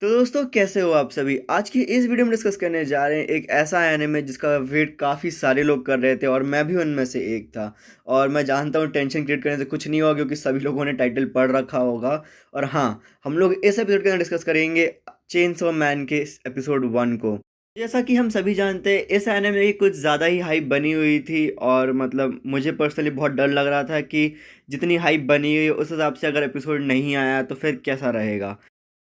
तो दोस्तों कैसे हो आप सभी। आज की इस वीडियो में डिस्कस करने जा रहे हैं एक ऐसा एनिमे जिसका वेट काफ़ी सारे लोग कर रहे थे और मैं भी उनमें से एक था। और मैं जानता हूँ टेंशन क्रिएट करने से कुछ नहीं होगा क्योंकि सभी लोगों ने टाइटल पढ़ रखा होगा। और हाँ, हम लोग इस एपिसोड के अंदर डिस्कस करेंगे चेनसो मैन के एपिसोड 1 को। जैसा कि हम सभी जानते हैं इस एनिमे की कुछ ज़्यादा ही हाइप बनी हुई थी और मतलब मुझे पर्सनली बहुत डर लग रहा था कि जितनी हाइप बनी हुई है उस हिसाब से अगर एपिसोड नहीं आया तो फिर कैसा रहेगा।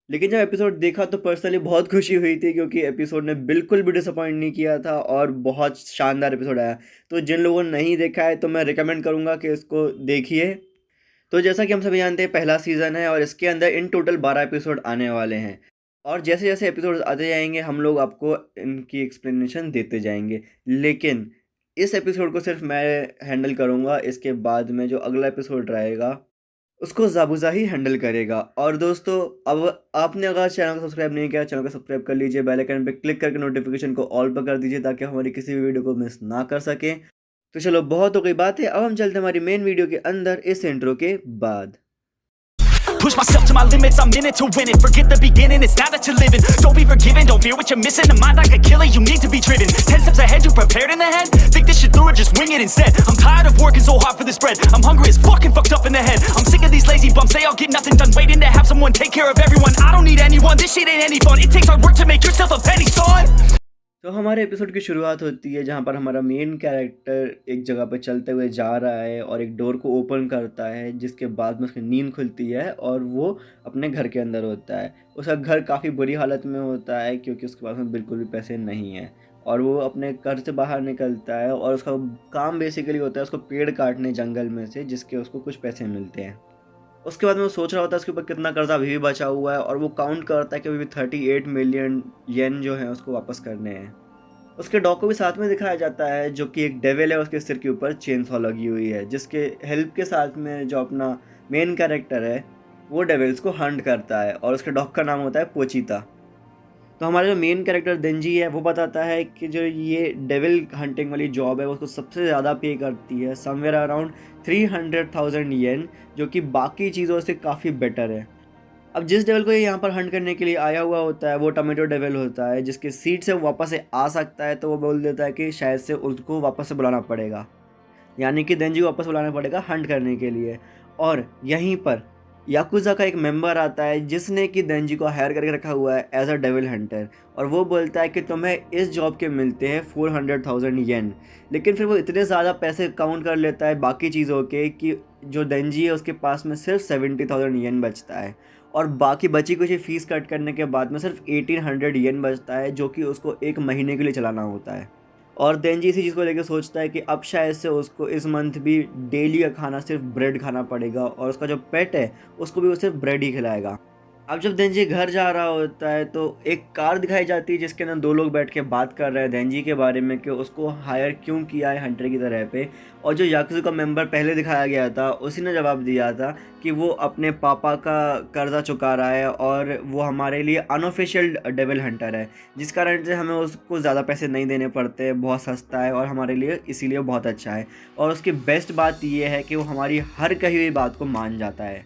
लेकिन जब एपिसोड देखा तो पर्सनली बहुत खुशी हुई थी क्योंकि एपिसोड ने बिल्कुल भी डिसअपॉइंट नहीं किया था और बहुत शानदार एपिसोड आया। तो जिन लोगों ने नहीं देखा है तो मैं रिकमेंड करूँगा कि इसको देखिए। तो जैसा कि हम सभी जानते हैं पहला सीज़न है और इसके अंदर इन टोटल 12 एपिसोड आने वाले हैं। और जैसे-जैसे एपिसोड्स आते जाएँगे हम लोग आपको इनकी एक्सप्लेनेशन देते जाएँगे। लेकिन इस एपिसोड को सिर्फ़ मैं हैंडल करूँगा, इसके बाद में जो अगला एपिसोड रहेगा उसको ज़ाबुज़ा ही हैंडल करेगा। और दोस्तों, अब आपने अगर चैनल को सब्सक्राइब नहीं किया, चैनल को सब्सक्राइब कर लीजिए, बेल आइकन पे क्लिक करके नोटिफिकेशन को ऑल पर कर दीजिए ताकि हमारी किसी भी वीडियो को मिस ना कर सकें। तो चलो, बहुत हो गई बातें, अब हम चलते हैं हमारी मेन वीडियो के अंदर इस इंट्रो के बाद। Push myself to my limits, I'm in it to win it. Forget the beginning, it's now that you're living. Don't be forgiven, don't fear what you're missing. A mind like a killer, you need to be driven. 10 steps ahead, you prepared in the head? Think this shit through or just wing it instead? I'm tired of working so hard for this bread. I'm hungry as fucking fucked up in the head. I'm sick of these lazy bums, they all get nothing done. Waiting to have someone take care of everyone. I don't need anyone, this shit ain't any fun. It takes hard work to make yourself a penny, son. तो हमारे episode की शुरुआत होती है जहाँ पर हमारा main character एक जगह पर चलते हुए जा रहा है और एक डोर को ओपन करता है, जिसके बाद में उसकी नींद खुलती है और वो अपने घर के अंदर होता है। उसका घर काफ़ी बुरी हालत में होता है क्योंकि उसके पास में बिल्कुल भी पैसे नहीं हैं। और वो अपने घर से बाहर निकलता है और उसका काम बेसिकली होता है उसको पेड़ काटने जंगल में से, जिसके उसको कुछ पैसे मिलते हैं। उसके बाद में वो सोच रहा होता है उसके ऊपर कितना कर्जा अभी भी बचा हुआ है और वो काउंट करता है कि अभी भी 38 मिलियन येन जो है उसको वापस करने हैं। उसके डॉग को भी साथ में दिखाया जाता है जो कि एक डेविल है, उसके सिर के ऊपर चेनसॉ लगी हुई है, जिसके हेल्प के साथ में जो अपना मेन कैरेक्टर है वो डेविल्स को हंट करता है और उसके डॉग का नाम होता है पोचीता। तो हमारा जो मेन कैरेक्टर देंजी है वो बताता है कि जो ये डेविल हंटिंग वाली जॉब है उसको सबसे ज़्यादा पे करती है, समवेयर अराउंड 300,000 येन, जो कि बाकी चीज़ों से काफ़ी बेटर है। अब जिस डेविल को ये यहाँ पर हंट करने के लिए आया हुआ होता है वो टमेटो डेविल होता है, जिसके सीट से वो वापस से आ सकता है। तो वो बोल देता है कि शायद से उसको वापस से बुलाना पड़ेगा, यानी कि देंजी को वापस बुलाना पड़ेगा हंट करने के लिए। और यहीं पर याकुज़ा का एक मेंबर आता है जिसने कि देंजी को हायर करके रखा हुआ है एज अ डेविल हंटर, और वो बोलता है कि तुम्हें इस जॉब के मिलते हैं 400,000 येन। लेकिन फिर वो इतने ज़्यादा पैसे काउंट कर लेता है बाकी चीज़ों के कि जो देंजी है उसके पास में सिर्फ 70,000 येन बचता है और बाकी बची कुछ फीस कट करने के बाद में सिर्फ 1800 येन बचता है, जो कि उसको एक महीने के लिए चलाना होता है। और देंजी इसी चीज़ को लेकर सोचता है कि अब शायद से उसको इस मंथ भी डेली का खाना सिर्फ ब्रेड खाना पड़ेगा और उसका जो पेट है उसको भी वो सिर्फ ब्रेड ही खिलाएगा। अब जब देंजी घर जा रहा होता है तो एक कार दिखाई जाती है जिसके अंदर दो लोग बैठ के बात कर रहे हैं देंजी के बारे में कि उसको हायर क्यों किया है हंटर की तरह पे। और जो याकुज़ा का मेंबर पहले दिखाया गया था उसी ने जवाब दिया था कि वो अपने पापा का कर्जा चुका रहा है और वो हमारे लिए अनऑफिशियल डेविल हंटर है, जिस कारण से हमें उसको ज़्यादा पैसे नहीं देने पड़ते, बहुत सस्ता है और हमारे लिए इसीलिए बहुत अच्छा है। और उसकी बेस्ट बात ये है कि वो हमारी हर कही हुई बात को मान जाता है।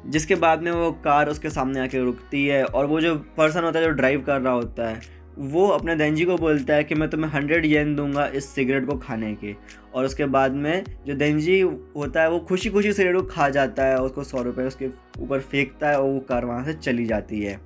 जिसके बाद में वो कार उसके सामने आके रुकती है और वो जो पर्सन होता है जो ड्राइव कर रहा होता है वो अपने देंजी को बोलता है कि मैं तुम्हें 100 येन दूंगा इस सिगरेट को खाने के। और उसके बाद में जो देंजी होता है वो खुशी खुशी सिगरेट को खा जाता है, उसको 100 रुपये उसके ऊपर फेंकता है और वो कार वहाँ से चली जाती है।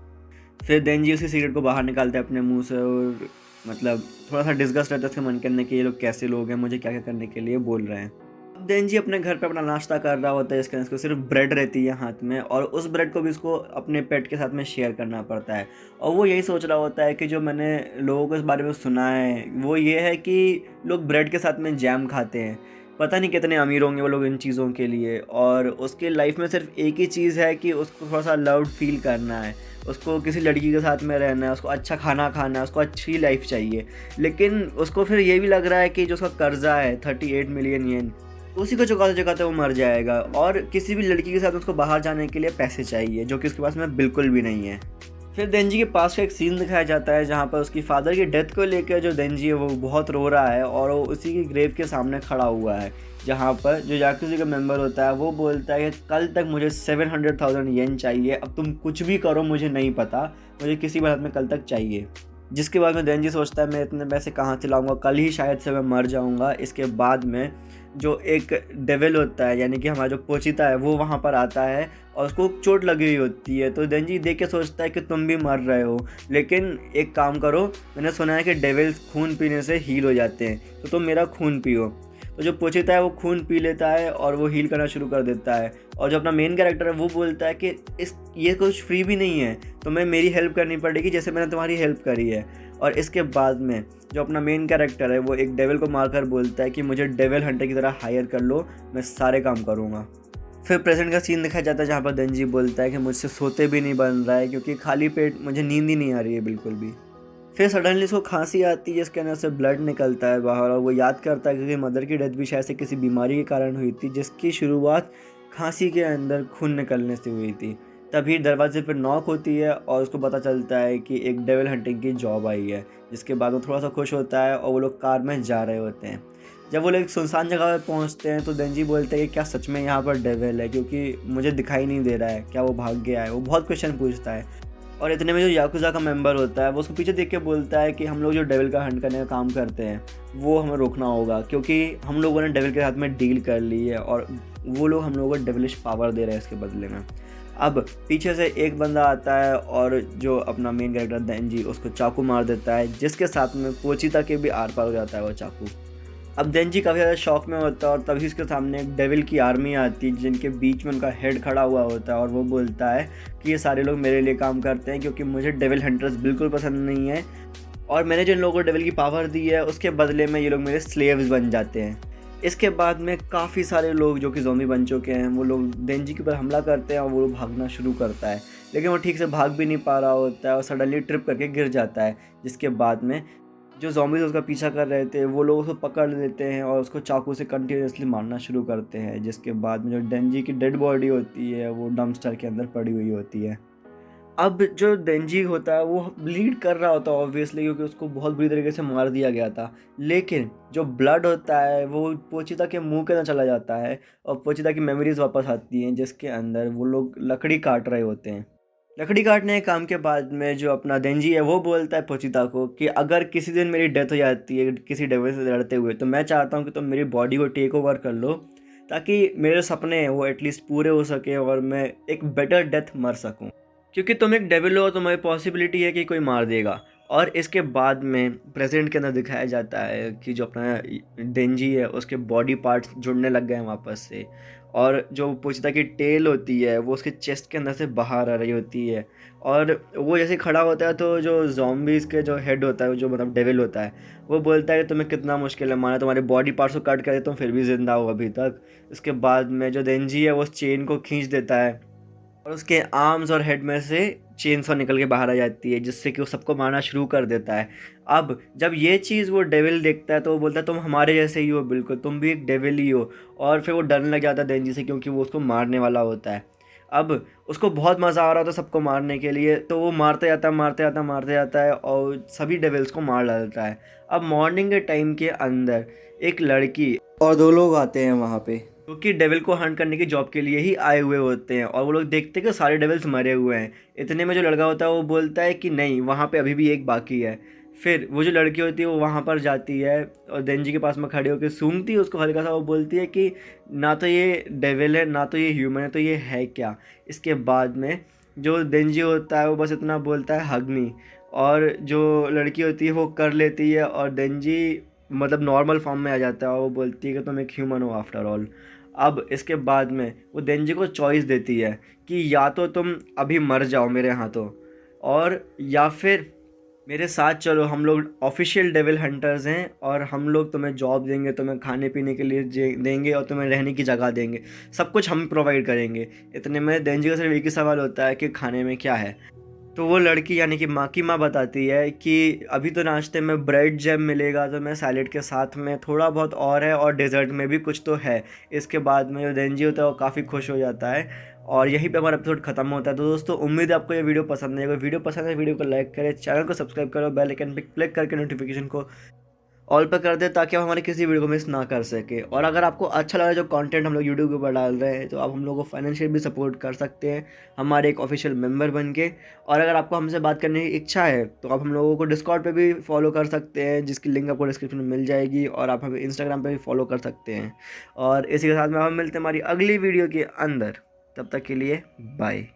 फिर देंजी उसी सिगरेट को बाहर निकालता है अपने मुंह से और मतलब थोड़ा सा डिस्गस्ट रहता है उसके मन के अंदर कि ये लोग कैसे लोग हैं, मुझे क्या क्या करने के लिए बोल रहे हैं। अब देंजी अपने घर पे अपना नाश्ता कर रहा होता है, इसके अंदर सिर्फ ब्रेड रहती है हाथ में और उस ब्रेड को भी उसको अपने पेट के साथ में शेयर करना पड़ता है। और वो यही सोच रहा होता है कि जो मैंने लोगों को इस बारे में सुना है वो ये है कि लोग ब्रेड के साथ में जैम खाते हैं, पता नहीं कितने अमीर होंगे वो लोग इन चीज़ों के लिए। और उसके लाइफ में सिर्फ एक ही चीज़ है कि उसको थोड़ा सा लव्ड फील करना है, उसको किसी लड़की के साथ में रहना है, उसको अच्छा खाना खाना है, उसको अच्छी लाइफ चाहिए। लेकिन उसको फिर ये भी लग रहा है कि जो उसका कर्जा है 38 मिलियन येन उसी को चुकाते चुकाते वो मर जाएगा और किसी भी लड़की के साथ उसको बाहर जाने के लिए पैसे चाहिए जो कि उसके पास में बिल्कुल भी नहीं है। फिर देंजी के पास का एक सीन दिखाया जाता है जहाँ पर उसकी फादर की डेथ को लेकर जो देंजी है वो बहुत रो रहा है और वो उसी की ग्रेव के सामने खड़ा हुआ है, जहाँ पर जो याकुज़ा का मेंबर होता है वो बोलता है कि कल तक मुझे 700,000 येन चाहिए, अब तुम कुछ भी करो मुझे नहीं पता, मुझे किसी भी हालत में कल तक चाहिए। जिसके बाद में देंजी सोचता है मैं इतने पैसे कहाँ से लाऊंगा, कल ही शायद से मैं मर जाऊंगा। इसके बाद में जो एक डेविल होता है यानी कि हमारा जो पोचिता है वो वहाँ पर आता है और उसको चोट लगी हुई होती है, तो देंजी देख के सोचता है कि तुम भी मर रहे हो, लेकिन एक काम करो, मैंने सुना है कि डेविल्स खून पीने से हील हो जाते हैं, तो तुम मेरा खून पियो। तो जो पोचिता है वो खून पी लेता है और वो हील करना शुरू कर देता है। और जो अपना मेन कैरेक्टर है वो बोलता है कि ये कुछ फ्री भी नहीं है, तुम्हें मेरी हेल्प करनी पड़ेगी जैसे मैंने तुम्हारी हेल्प करी है। और इसके बाद में जो अपना मेन कैरेक्टर है वो एक डेविल को मारकर बोलता है कि मुझे डेविल हंटर की तरह हायर कर लो, मैं सारे काम करूँगा। फिर प्रेजेंट का सीन दिखाया जाता है जहाँ पर देंजी बोलता है कि मुझसे सोते भी नहीं बन रहा है क्योंकि खाली पेट मुझे नींद ही नहीं आ रही है बिल्कुल भी। फिर सडनली उसको खांसी आती है जिसके अंदर से ब्लड निकलता है बाहर और वो याद करता है क्योंकि मदर की डेथ भी शायद से किसी बीमारी के कारण हुई थी जिसकी शुरुआत खांसी के अंदर खून निकलने से हुई थी। तभी दरवाजे पर नॉक होती है और उसको पता चलता है कि एक डेविल हंटिंग की जॉब आई है, जिसके बाद वो थोड़ा सा खुश होता है और वो लोग कार में जा रहे होते हैं। जब वो लोग एक सुनसान जगह पर पहुंचते हैं तो देंजी बोलते हैं कि क्या सच में यहाँ पर डेविल है, क्योंकि मुझे दिखाई नहीं दे रहा है, क्या वो भाग गया है, वो बहुत क्वेश्चन पूछता है। और इतने में जो याकुज़ा का मेंबर होता है वो उसको पीछे देख के बोलता है कि हम लोग जो डेविल का हंट करने का काम करते हैं वो हमें रोकना होगा, क्योंकि हम लोगों ने डेविल के साथ में डील कर ली है और वो लोग हम लोगों को डेविलिश पावर दे रहे हैं इसके बदले में। अब पीछे से एक बंदा आता है और जो अपना मेन कैरेक्टर देंजी उसको चाकू मार देता है, जिसके साथ में पोचिता के भी आर पार हो जाता है वो चाकू। अब देंजी काफ़ी ज़्यादा शॉक में होता है और तभी उसके सामने एक डेविल की आर्मी आती है जिनके बीच में उनका हेड खड़ा हुआ होता है और वो बोलता है कि ये सारे लोग मेरे लिए काम करते हैं क्योंकि मुझे डेविल हंटर्स बिल्कुल पसंद नहीं है और मैंने जिन लोगों को डेविल की पावर दी है उसके बदले में ये लोग मेरे स्लेव्स बन जाते हैं। इसके बाद में काफ़ी सारे लोग जो कि ज़ॉम्बी बन चुके हैं वो लोग देंजी के ऊपर हमला करते हैं और वो लोग भागना शुरू करता है, लेकिन वो ठीक से भाग भी नहीं पा रहा होता है और सडनली ट्रिप करके गिर जाता है। जिसके बाद में जो ज़ॉम्बीज़ उसका पीछा कर रहे थे वो लोग उसको पकड़ लेते हैं और उसको चाकू से कंटिन्यूसली मारना शुरू करते हैं। जिसके बाद में जो देंजी की डेड बॉडी होती है वो डंपस्टर के अंदर पड़ी हुई होती है। अब जो देंजी होता है वो ब्लीड कर रहा होता है ऑब्वियसली, क्योंकि उसको बहुत बुरी तरीके से मार दिया गया था, लेकिन जो ब्लड होता है वो पोचिता के मुंह के अंदर चला जाता है और पोचिता की मेमोरीज वापस आती हैं, जिसके अंदर वो लोग लकड़ी काट रहे होते हैं। लकड़ी काटने के काम के बाद में जो अपना देंजी है वो बोलता है पोचिता को कि अगर किसी दिन मेरी डेथ हो जाती है किसी डेविल से लड़ते हुए तो मैं चाहता हूँ कि तुम मेरी बॉडी को टेक ओवर कर लो, ताकि मेरे सपने हैं वो एटलीस्ट पूरे हो सके और मैं एक बेटर डेथ मर सकूँ, क्योंकि तुम एक डेविल हो, तुम्हारी पॉसिबिलिटी है कि कोई मार देगा। और इसके बाद में प्रेजेंट के अंदर दिखाया जाता है कि जो अपना डेंजी है उसके बॉडी पार्ट्स जुड़ने लग गए हैं वापस से, और जो पोचिता की टेल होती है वो उसके चेस्ट के अंदर से बाहर आ रही होती है। और वो जैसे खड़ा होता है तो जो ज़ॉम्बीज़ के जो हेड होता है जो मतलब डेविल होता है वो बोलता है कि तुम्हें कितना मुश्किल है माना, तुम्हारे बॉडी पार्ट्स को कट करे तुम फिर भी ज़िंदा हो अभी तक। इसके बाद में जो डेंजी है वो उस चेन को खींच देता है और उसके आर्म्स और हेड में से चेनसॉ निकल के बाहर आ जाती है, जिससे कि वो सबको मारना शुरू कर देता है। अब जब ये चीज़ वो डेविल देखता है तो वो बोलता है तुम हमारे जैसे ही हो, बिल्कुल तुम भी एक डेविल ही हो। और फिर वो डरने लग जाता है देंजी से, क्योंकि वो उसको मारने वाला होता है। अब उसको बहुत मज़ा आ रहा होता है सबको मारने के लिए, तो वो मारते जाता है और सभी डेविल्स को मार डालता है। अब मॉर्निंग के टाइम के अंदर एक लड़की और दो लोग आते हैं वहाँ पे, क्योंकि डेविल को हंट करने की जॉब के लिए ही आए हुए होते हैं, और वो लोग देखते हैं कि सारे डेविल्स मरे हुए हैं। इतने में जो लड़का होता है वो बोलता है कि नहीं, वहाँ पे अभी भी एक बाकी है। फिर वो जो लड़की होती है वो वहाँ पर जाती है और देंजी के पास में खड़े होकर सूंघती है उसको हल्का सा, वो बोलती है कि ना तो ये डेविल है ना तो ये ह्यूमन है, तो ये है क्या। इसके बाद में जो देंजी होता है वो बस इतना बोलता है हग मी, और जो लड़की होती है वो कर लेती है और देंजी मतलब नॉर्मल फॉर्म में आ जाता है और वो बोलती है कि तुम एक ह्यूमन हो आफ्टर ऑल। अब इसके बाद में वो देंजी को चॉइस देती है कि या तो तुम अभी मर जाओ मेरे हाथों, और या फिर मेरे साथ चलो, हम लोग ऑफिशियल डेविल हंटर्स हैं और हम लोग तुम्हें जॉब देंगे, तुम्हें खाने पीने के लिए देंगे और तुम्हें रहने की जगह देंगे, सब कुछ हम प्रोवाइड करेंगे। इतने में देंजी का सिर्फ एक ही सवाल होता है कि खाने में क्या है। तो वो लड़की यानी कि माँ की माँ बताती है कि अभी तो नाश्ते में ब्रेड जैम मिलेगा, तो मैं सैलेड के साथ में थोड़ा बहुत और है और डेजर्ट में भी कुछ तो है। इसके बाद में जो देंजी होता है वो काफ़ी खुश हो जाता है और यहीं पे हमारा एपिसोड खत्म होता है। तो दोस्तों उम्मीद है आपको ये वीडियो पसंद है। अगर वीडियो पसंद है वीडियो को लाइक करें, चैनल को सब्सक्राइब करो, बेल आइकन पे क्लिक करके नोटिफिकेशन को ऑल पर कर दे ताकि आप हमारी किसी वीडियो को मिस ना कर सके। और अगर आपको अच्छा लगा जो कंटेंट हम लोग यूट्यूब के ऊपर डाल रहे हैं तो आप हम लोग को फाइनेंशियल भी सपोर्ट कर सकते हैं हमारे एक ऑफिशियल मेंबर बन के। और अगर आपको हमसे बात करने की इच्छा है तो आप हम लोगों को डिस्कॉर्ड पे भी फॉलो कर सकते हैं, जिसकी लिंक आपको डिस्क्रिप्शन में मिल जाएगी। और आप हमें इंस्टाग्राम पे भी फॉलो कर सकते हैं। और इसी के साथ में हम मिलते हैं हमारी अगली वीडियो के अंदर। तब तक के लिए बाय।